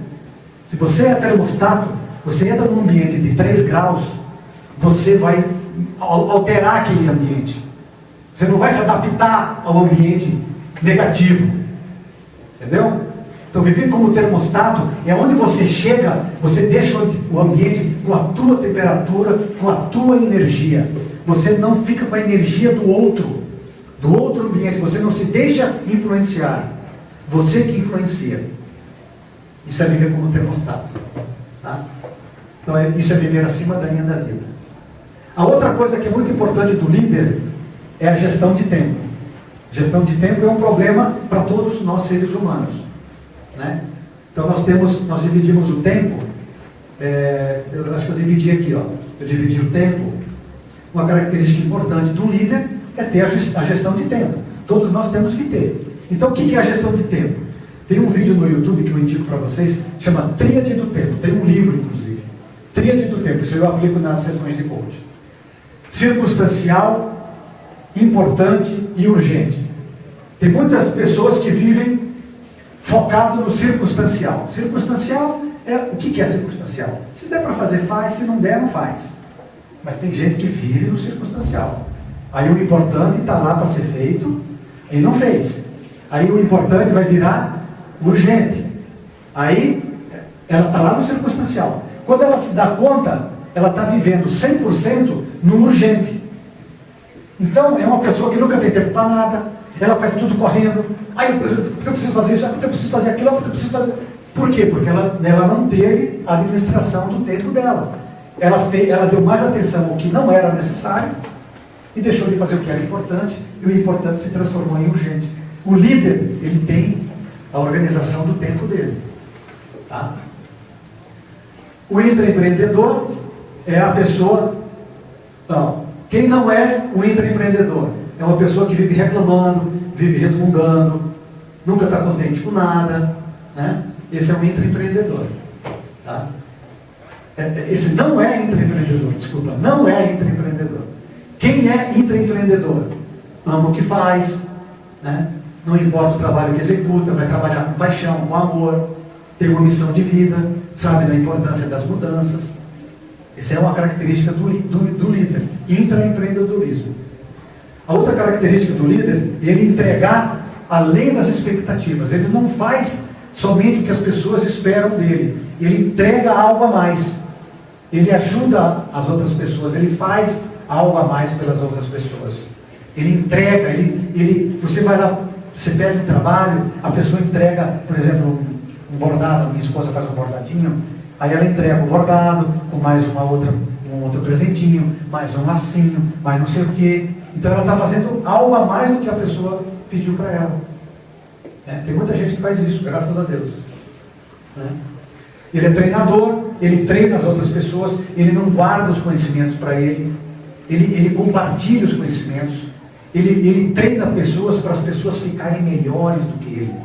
Se você é termostato, você entra num ambiente de 3 graus, você vai alterar aquele ambiente. Você não vai se adaptar ao ambiente negativo. Entendeu? Então viver como termostato é onde você chega, você deixa o ambiente com a tua temperatura, com a tua energia. Você não fica com a energia do outro ambiente, você não se deixa influenciar. Você que influencia. Isso é viver como termostato. Tá? Então isso é viver acima da linha da vida. A outra coisa que é muito importante do líder é a gestão de tempo. Gestão de tempo é um problema para todos nós seres humanos. Né? Então nós dividimos o tempo, eu acho que eu dividi aqui, ó. Eu dividi o tempo. Uma característica importante do líder é ter a gestão de tempo. Todos nós temos que ter. Então o que é a gestão de tempo? Tem um vídeo no YouTube que eu indico para vocês, chama Tríade do Tempo. Tem um livro, inclusive. Tríade do Tempo, isso eu aplico nas sessões de coaching. Circunstancial, importante e urgente. Tem muitas pessoas que vivem focado no circunstancial. Circunstancial o que é circunstancial? Se der para fazer, faz. Se não der, não faz. Mas tem gente que vive no circunstancial. Aí o importante está lá para ser feito e não fez. Aí o importante vai virar urgente. Aí ela está lá no circunstancial. Quando ela se dá conta, ela está vivendo 100% no urgente. Então é uma pessoa que nunca tem tempo para nada. Ela faz tudo correndo. Aí porque eu preciso fazer isso, porque eu preciso fazer aquilo, porque eu preciso fazer. Por quê? Porque ela não teve a administração do tempo dela. Ela deu mais atenção ao que não era necessário e deixou de fazer o que era importante, e o importante se transformou em urgente. O líder, ele tem a organização do tempo dele. Tá? O intraempreendedor é a pessoa... Não, quem não é um intraempreendedor? É uma pessoa que vive reclamando, vive resmungando, nunca está contente com nada. Né? Esse é um intraempreendedor. Tá? Esse não é intraempreendedor, desculpa, não é intraempreendedor. Quem é intraempreendedor? Ama o que faz, né? Não importa o trabalho que executa, vai trabalhar com paixão, com amor, tem uma missão de vida, sabe da importância das mudanças. Essa é uma característica do líder, intraempreendedorismo. A outra característica do líder é ele entregar além das expectativas. Ele não faz somente o que as pessoas esperam dele, ele entrega algo a mais. Ele ajuda as outras pessoas, ele faz algo a mais pelas outras pessoas. Ele entrega, você vai lá, você pede um trabalho, a pessoa entrega, por exemplo, um bordado, minha esposa faz um bordadinho, aí ela entrega o bordado, com mais um outro presentinho, mais um lacinho, mais não sei o quê. Então ela está fazendo algo a mais do que a pessoa pediu para ela. Tem muita gente que faz isso, graças a Deus. Ele é treinador, ele treina as outras pessoas, ele não guarda os conhecimentos para ele compartilha os conhecimentos, ele treina pessoas para as pessoas ficarem melhores do que ele.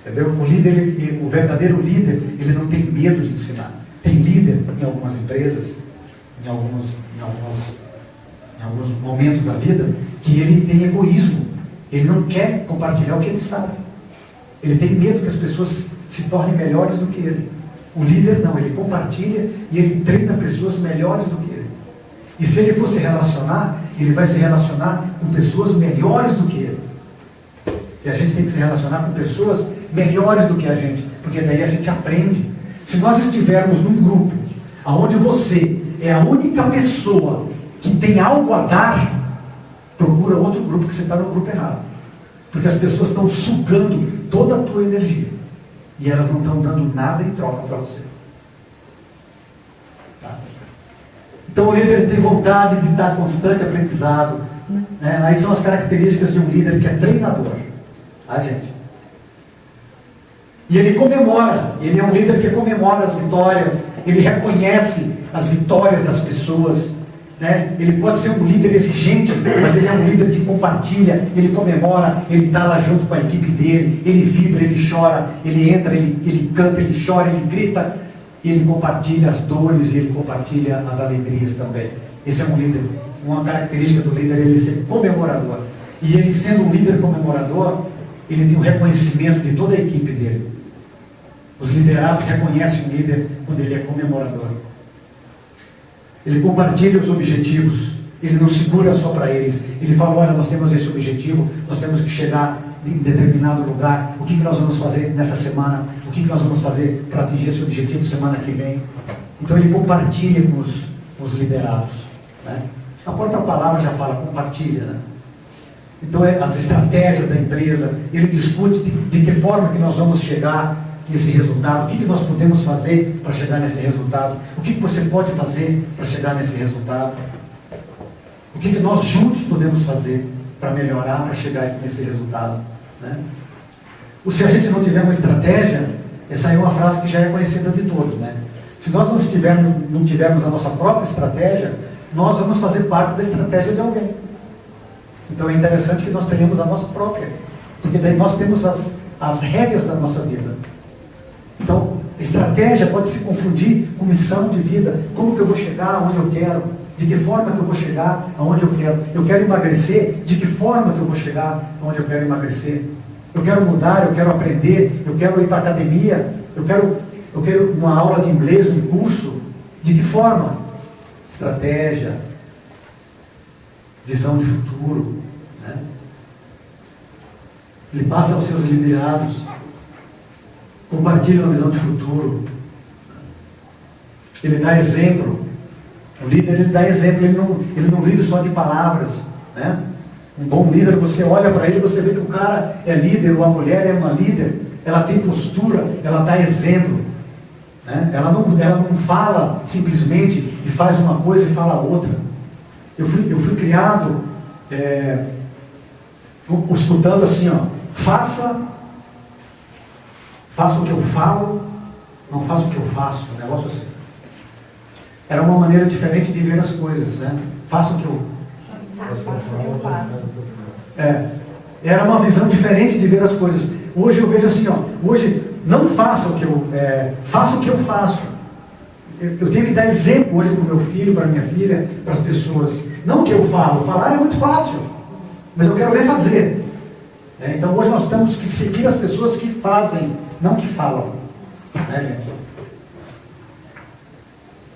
Entendeu? O líder, o verdadeiro líder, ele não tem medo de ensinar. Tem líder em algumas empresas, em algumas em alguns momentos da vida, que ele tem egoísmo. Ele não quer compartilhar o que ele sabe. Ele tem medo que as pessoas se tornem melhores do que ele. O líder não, ele compartilha e ele treina pessoas melhores do que ele. E se ele for se relacionar, ele vai se relacionar com pessoas melhores do que ele. E a gente tem que se relacionar com pessoas melhores do que a gente, porque daí a gente aprende. Se nós estivermos num grupo onde você é a única pessoa que tem algo a dar, procura outro grupo, que você está no grupo errado. Porque as pessoas estão sugando toda a tua energia. E elas não estão dando nada em troca para você. Tá? Então o líder tem vontade de dar constante aprendizado. Né? Aí são as características de um líder que é treinador. Tá, gente? E ele comemora. Ele é um líder que comemora as vitórias. Ele reconhece as vitórias das pessoas. Né? Ele pode ser um líder exigente, mas ele é um líder que compartilha, ele comemora, ele está lá junto com a equipe dele, ele vibra, ele chora, ele entra, ele canta, ele chora, ele grita, ele compartilha as dores e ele compartilha as alegrias também. Esse é um líder. Uma característica do líder é ele ser comemorador. E ele, sendo um líder comemorador, ele tem um reconhecimento de toda a equipe dele. Os liderados reconhecem o líder quando ele é comemorador. Ele compartilha os objetivos, ele não segura só para eles. Ele fala, olha, nós temos esse objetivo, nós temos que chegar em determinado lugar, o que nós vamos fazer nessa semana, o que nós vamos fazer para atingir esse objetivo semana que vem. Então ele compartilha com os liderados. Né? A própria palavra já fala, compartilha. Né? Então as estratégias da empresa, ele discute de que forma que nós vamos chegar nesse resultado, o que nós podemos fazer para chegar nesse resultado, o que você pode fazer para chegar nesse resultado, o que nós juntos podemos fazer para melhorar, para chegar nesse resultado. Né? Ou se a gente não tiver uma estratégia, essa é uma frase que já é conhecida de todos. Né? Se nós não tivermos a nossa própria estratégia, nós vamos fazer parte da estratégia de alguém. Então é interessante que nós tenhamos a nossa própria, porque daí nós temos as rédeas da nossa vida. Então, estratégia pode se confundir com missão de vida. Como que eu vou chegar aonde eu quero? De que forma que eu vou chegar aonde eu quero? Eu quero emagrecer, de que forma que eu vou chegar aonde eu quero emagrecer? Eu quero mudar, eu quero aprender, eu quero ir para a academia, eu quero uma aula de inglês, um curso. De que forma? Estratégia, visão de futuro. Né? Ele passa aos seus liderados. Compartilha uma visão de futuro. Ele dá exemplo. O líder, ele dá exemplo. Ele não vive só de palavras. Né? Um bom líder, você olha para ele e você vê que o cara é líder, ou a mulher é uma líder. Ela tem postura, ela dá exemplo. Né? Ela não fala simplesmente e faz uma coisa e fala outra. Eu fui criado escutando assim, ó, faça o que eu falo, não faça o que eu faço. Um negócio assim. Era uma maneira diferente de ver as coisas, né? Faça o que eu faço. Era uma visão diferente de ver as coisas. Hoje eu vejo assim, ó. Hoje não faça o que eu faça o que eu faço. Eu tenho que dar exemplo hoje para o meu filho, para a minha filha, para as pessoas. Não o que eu falo. Falar é muito fácil, mas eu quero ver fazer. Então hoje nós temos que seguir as pessoas que fazem, não que falam. Né, gente?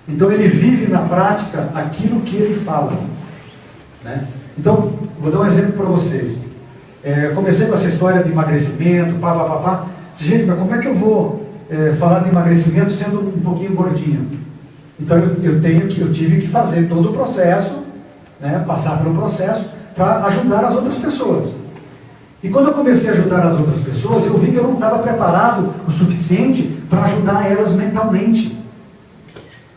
Então ele vive na prática aquilo que ele fala. Né? Então, vou dar um exemplo para vocês. Comecei com essa história de emagrecimento, Gente, mas como é que eu vou falar de emagrecimento sendo um pouquinho gordinho? Então eu tive que fazer todo o processo, né, passar pelo processo, para ajudar as outras pessoas. E quando eu comecei a ajudar as outras pessoas, eu vi que eu não estava preparado o suficiente para ajudar elas mentalmente.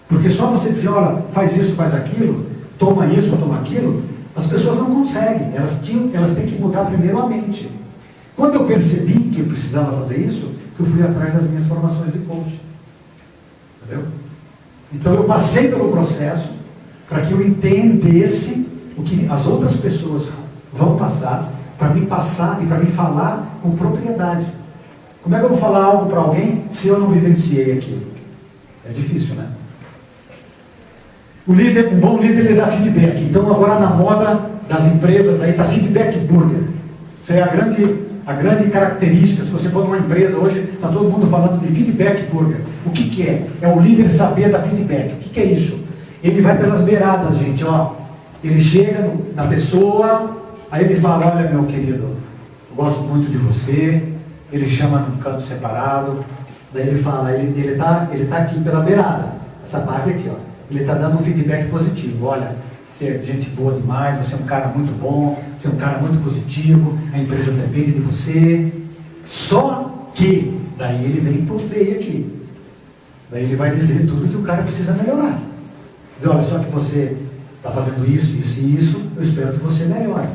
Porque só você dizer, olha, faz isso, faz aquilo, toma isso, toma aquilo, as pessoas não conseguem. Elas têm que mudar primeiro a mente. Quando eu percebi que eu precisava fazer isso, que eu fui atrás das minhas formações de coach. Entendeu? Então eu passei pelo processo para que eu entendesse o que as outras pessoas vão passar, para me passar e para me falar com propriedade. Como é que eu vou falar algo para alguém se eu não vivenciei aquilo? É difícil, né? Um bom líder, ele dá feedback. Então agora na moda das empresas aí está feedback burger. Isso é a grande característica. Se você for numa empresa hoje, está todo mundo falando de feedback burger. O que é? É o líder saber dar feedback. O que é isso? Ele vai pelas beiradas, gente, ó. Ele chega na pessoa, aí ele fala, olha meu querido, eu gosto muito de você. Ele chama num canto separado. Daí ele fala, ele tá aqui pela beirada. Essa parte aqui, ó. Ele está dando um feedback positivo. Olha, você é gente boa demais, você é um cara muito bom, você é um cara muito positivo, a empresa depende de você. Só que, daí ele vem por meio aqui. Daí ele vai dizer tudo que o cara precisa melhorar. Dizer, olha, só que você está fazendo isso, isso e isso, eu espero que você melhore.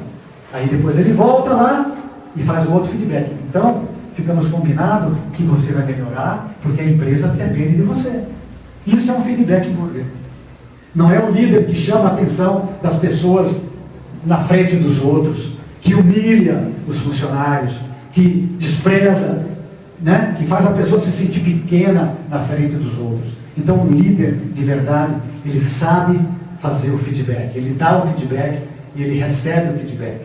Aí depois ele volta lá e faz o outro feedback. Então, ficamos combinados que você vai melhorar, porque a empresa depende de você. Isso é um feedback burger. Não é o líder que chama a atenção das pessoas na frente dos outros, que humilha os funcionários, que despreza, né? Que faz a pessoa se sentir pequena na frente dos outros. Então o líder, de verdade, ele sabe fazer o feedback. Ele dá o feedback e ele recebe o feedback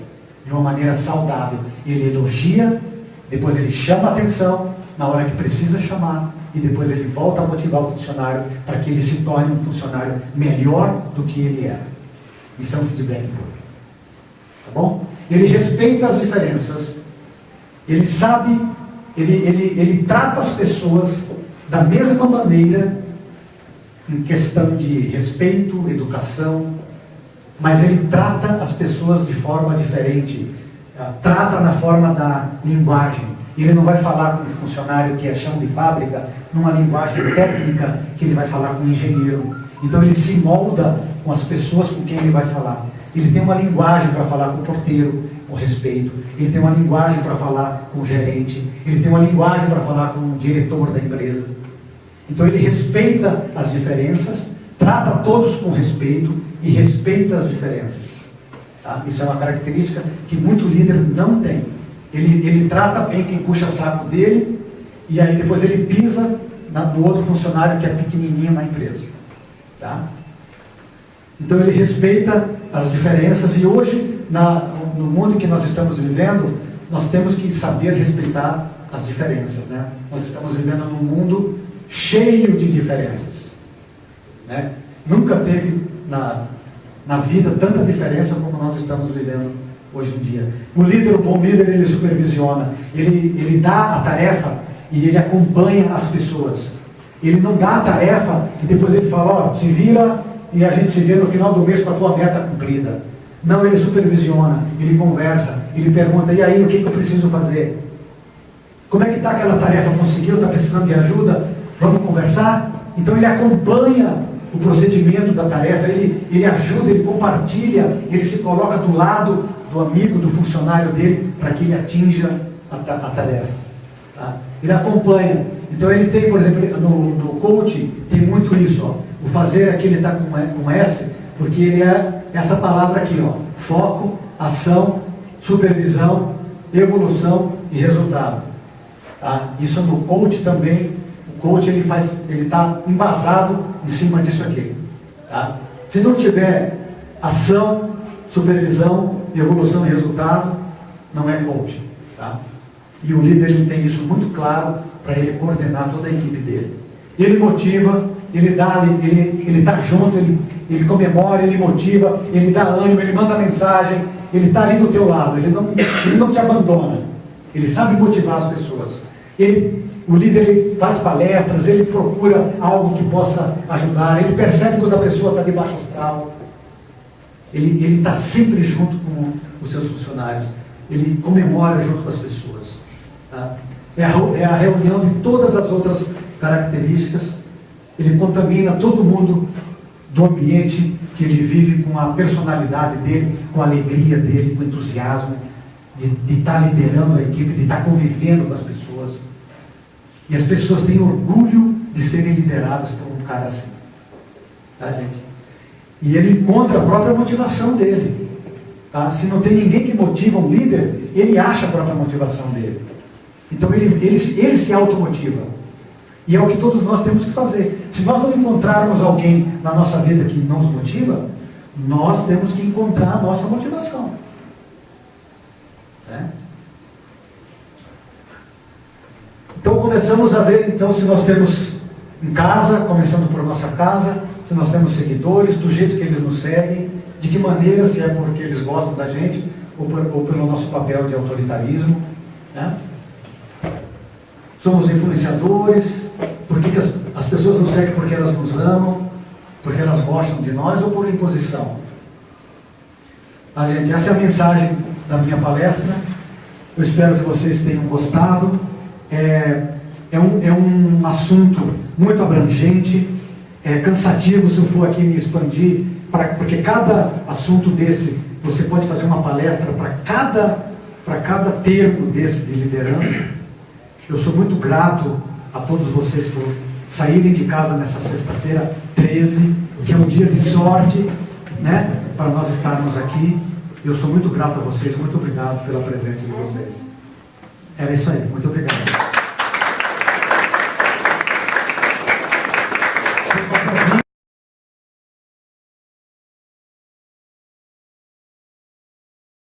de uma maneira saudável. Ele elogia, depois ele chama a atenção na hora que precisa chamar, e depois ele volta a motivar o funcionário para que ele se torne um funcionário melhor do que ele era. Isso é um feedback bom. Tá bom? Ele respeita as diferenças, ele sabe, ele trata as pessoas da mesma maneira, em questão de respeito, educação, mas ele trata as pessoas de forma diferente, trata na forma da linguagem. Ele não vai falar com um funcionário que é chão de fábrica, numa linguagem técnica que ele vai falar com um engenheiro. Então ele se molda com as pessoas com quem ele vai falar. Ele tem uma linguagem para falar com o porteiro, com respeito. Ele tem uma linguagem para falar com o gerente. Ele tem uma linguagem para falar com o diretor da empresa. Então ele respeita as diferenças, trata todos com respeito e respeita as diferenças. Tá? Isso é uma característica que muito líder não tem. Ele trata bem quem puxa saco dele, e aí depois ele pisa no outro funcionário que é pequenininho na empresa. Tá? Então ele respeita as diferenças, e hoje, no mundo que nós estamos vivendo, nós temos que saber respeitar as diferenças. Né? Nós estamos vivendo num mundo cheio de diferenças. Né? Nunca teve na vida tanta diferença como nós estamos vivendo hoje em dia. O bom líder, ele supervisiona, ele dá a tarefa e ele acompanha as pessoas. Ele não dá a tarefa e depois ele fala, ó, se vira e a gente se vê no final do mês com a tua meta cumprida. Não, ele supervisiona, ele conversa, ele pergunta, e aí, o que eu preciso fazer? Como é que está aquela tarefa? Conseguiu? Está precisando de ajuda? Vamos conversar? Então ele acompanha o procedimento da tarefa, ele ajuda, ele compartilha, ele se coloca do lado do amigo, do funcionário dele, para que ele atinja a tarefa. Tá? Ele acompanha. Então ele tem, por exemplo, no coach, tem muito isso, ó. O fazer aqui ele está com S, porque ele é essa palavra aqui, ó. Foco, ação, supervisão, evolução e resultado. Tá? Isso no coach também. O coach ele está embasado em cima disso aqui. Tá? Se não tiver ação, supervisão, evolução e resultado, não é coach. Tá? E o líder ele tem isso muito claro para ele coordenar toda a equipe dele. Ele motiva, ele está junto, ele comemora, ele motiva, ele dá ânimo, ele manda mensagem, ele está ali do teu lado, ele não te abandona. Ele sabe motivar as pessoas. O líder ele faz palestras, ele procura algo que possa ajudar, ele percebe quando a pessoa está de baixo astral. Ele está sempre junto com os seus funcionários. Ele comemora junto com as pessoas. Tá? É a reunião de todas as outras características. Ele contamina todo mundo do ambiente que ele vive com a personalidade dele, com a alegria dele, com o entusiasmo de estar liderando a equipe, de estar convivendo com as pessoas. E as pessoas têm orgulho de serem lideradas por um cara assim. Tá, gente? E ele encontra a própria motivação dele. Tá? Se não tem ninguém que motiva um líder, ele acha a própria motivação dele. Então ele se automotiva. E é o que todos nós temos que fazer. Se nós não encontrarmos alguém na nossa vida que nos motiva, nós temos que encontrar a nossa motivação. Então começamos a ver então se nós temos em casa, começando por nossa casa, se nós temos seguidores, do jeito que eles nos seguem, de que maneira, se é porque eles gostam da gente, ou pelo nosso papel de autoritarismo. Somos influenciadores, por que as pessoas nos seguem porque elas nos amam, porque elas gostam de nós, ou por imposição? Gente, essa é a mensagem da minha palestra. Eu espero que vocês tenham gostado. É um assunto muito abrangente, cansativo se eu for aqui me expandir, porque cada assunto desse, você pode fazer uma palestra para cada termo desse de liderança. Eu sou muito grato a todos vocês por saírem de casa nessa sexta-feira 13, que é um dia de sorte, para nós estarmos aqui. Eu sou muito grato a vocês, muito obrigado pela presença de vocês. Era isso aí, muito obrigado.